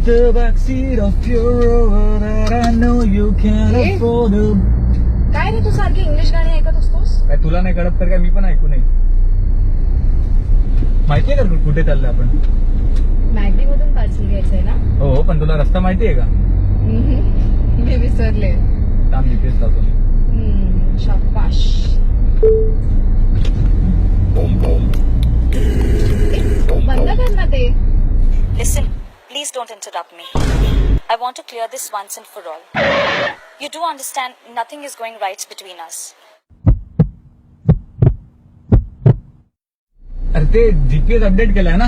the backseat of your Rover that I know you can't Eh? afford. काय रे तू सारखी English गाणी ऐकत असतोस? काय तुला नाही कळत तर काय मी पण ऐकू नाही. माहितीये का कुठे चाललोय आपण? मॅगडी मधून पार्सल घ्यायचंय ना? हो पण तुला रस्ता माहितीये का? मी विसरले. थांब जीपीएस लावतो मी. शाबाश. बंद कर ना ते. Listen, please don't interrupt me. I want to clear this once and for all. You do understand nothing is going right between us. अरे ते जीपीएस अपडेट केलाय ना,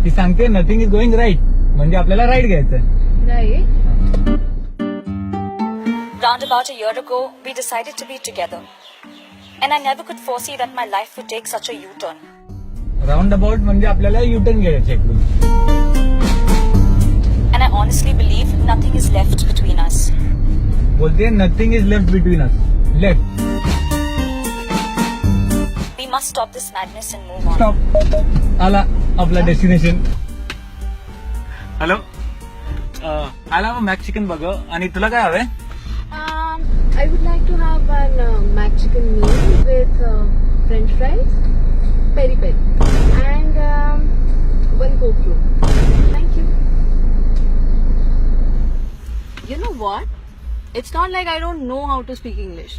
ती सांगते नथिंग इज गोइंग राईट, म्हणजे आपल्याला राईट घ्यायचंय. नाही. Round about a year ago, we decided to be together. And I never could foresee that my life would take such a U-turn. Round about म्हणजे आपल्याला युटर्न घ्यायचं इकडून. And I honestly believe nothing is left between us. बोलते nothing is left between us. Left. We must stop this madness and move on. Stop. आला आपला destination. Hello, आला Mac chicken बघ. आणि तुला काय हवंय? I would like to have an mac chicken meal with French fries, peri peri, and one Coke Room. Thank you. You know what? It's not like I don't know how to speak English.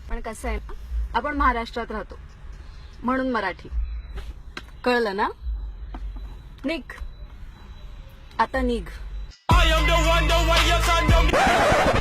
पण कसं आहे ना, आपण महाराष्ट्रात राहतो म्हणून मराठी. कळलं ना? निघ आता, निघ. I am the one, the way you turn them.